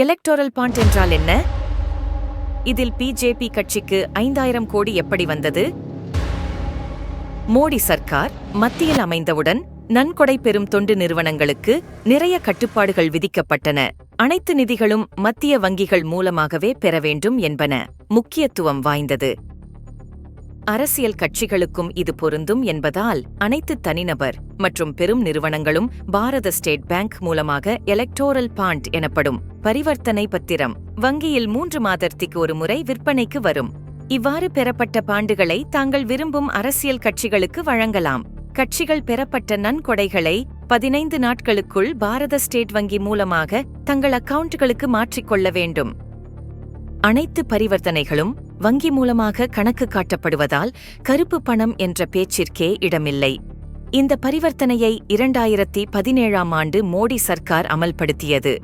Electoral bond என்றால் என்ன? இதில் பிஜேபி கட்சிக்கு 5000 கோடி எப்படி வந்தது? மோடி சர்க்கார் மத்தியில் அமைந்தவுடன் நன்கொடை பெறும் தொண்டு நிறுவனங்களுக்கு நிறைய கட்டுப்பாடுகள் விதிக்கப்பட்டன. அனைத்து நிதிகளும் மத்திய வங்கிகள் மூலமாகவே பெற வேண்டும் என்பன முக்கியத்துவம் வாய்ந்தது. அரசியல் கட்சிகளுக்கும் இது பொருந்தும் என்பதால் அனைத்து தனிநபர் மற்றும் பெரும் நிறுவனங்களும் பாரத ஸ்டேட் பேங்க் மூலமாக எலக்டோரல் பாண்ட் எனப்படும் பரிவர்த்தனை பத்திரம் வங்கியில் 3 மாதத்திற்கு ஒரு முறை விற்பனைக்கு வரும். இவ்வாறு பெறப்பட்ட பாண்டுகளை தாங்கள் விரும்பும் அரசியல் கட்சிகளுக்கு வழங்கலாம். கட்சிகள் பெறப்பட்ட நன்கொடைகளை 15 நாட்களுக்குள் பாரத ஸ்டேட் வங்கி மூலமாக தங்கள் அக்கவுண்ட்களுக்கு மாற்றிக்கொள்ள வேண்டும். அனைத்து பரிவர்த்தனைகளும் வங்கி மூலமாக கணக்கு காட்டப்படுவதால் கருப்பு பணம் என்ற பேச்சிற்கே இடமில்லை. இந்த பரிவர்த்தனையை 2017ஆம் ஆண்டு மோடி சர்க்கார் அமல்படுத்தியது.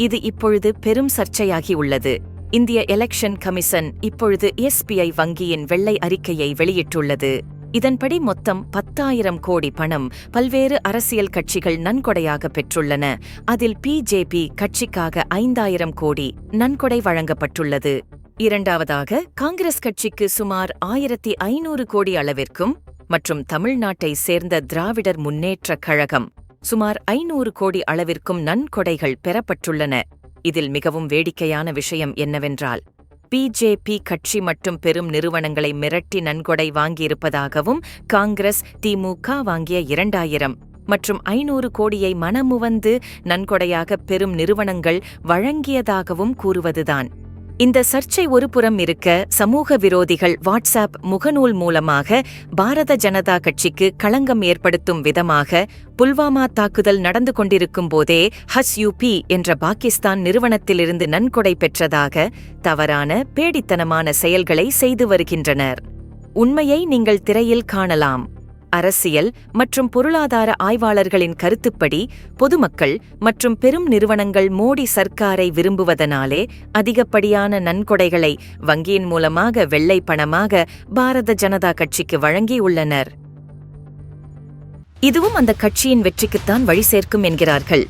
இது இப்பொழுது பெரும் சர்ச்சையாகி உள்ளது. இந்திய எலெக்ஷன் கமிஷன் இப்பொழுது எஸ்பிஐ வங்கியின் வெள்ளை அறிக்கையை வெளியிட்டுள்ளது. இதன்படி மொத்தம் 10,000 கோடி பணம் பல்வேறு அரசியல் கட்சிகள் நன்கொடையாக பெற்றுள்ளன. அதில் பிஜேபி கட்சிக்காக 5000 கோடி நன்கொடை வழங்கப்பட்டுள்ளது. இரண்டாவதாக காங்கிரஸ் கட்சிக்கு சுமார் 1500 கோடி அளவிற்கும் மற்றும் தமிழ்நாட்டை சேர்ந்த திராவிடர் முன்னேற்றக் கழகம் சுமார் 500 கோடி அளவிற்கும் நன்கொடைகள் பெறப்பட்டுள்ளன. இதில் மிகவும் வேடிக்கையான விஷயம் என்னவென்றால் பிஜேபி கட்சி மற்றும் பெரும் நிறுவனங்களை மிரட்டி நன்கொடை வாங்கியிருப்பதாகவும் காங்கிரஸ் திமுக வாங்கிய 2000 மற்றும் 500 கோடியை மனமுவந்து நன்கொடையாக பெரும் நிறுவனங்கள் வழங்கியதாகவும் கூறுவதுதான். இந்த சர்ச்சை ஒருபுறம் இருக்க, சமூக விரோதிகள் வாட்ஸ்ஆப் முகநூல் மூலமாக பாரத ஜனதா கட்சிக்கு களங்கம் ஏற்படுத்தும் விதமாக புல்வாமா தாக்குதல் நடந்து கொண்டிருக்கும் போதே HUP என்ற பாகிஸ்தான் நிறுவனத்திலிருந்து நன்கொடை பெற்றதாக தவறான பேடித்தனமான செயல்களை செய்து வருகின்றனர். உண்மையை நீங்கள் திரையில் காணலாம். அரசியல் மற்றும் பொருளாதார ஆய்வாளர்களின் கருத்துப்படி பொதுமக்கள் மற்றும் பெரும் நிறுவனங்கள் மோடி சர்க்காரை விரும்புவதனாலே அதிகப்படியான நன்கொடைகளை வங்கியின் மூலமாக வெள்ளை பணமாக பாரத ஜனதா கட்சிக்கு வழங்கியுள்ளனர். இதுவும் அந்த கட்சியின் வெற்றிக்குத்தான் வழி சேர்க்கும் என்கிறார்கள்.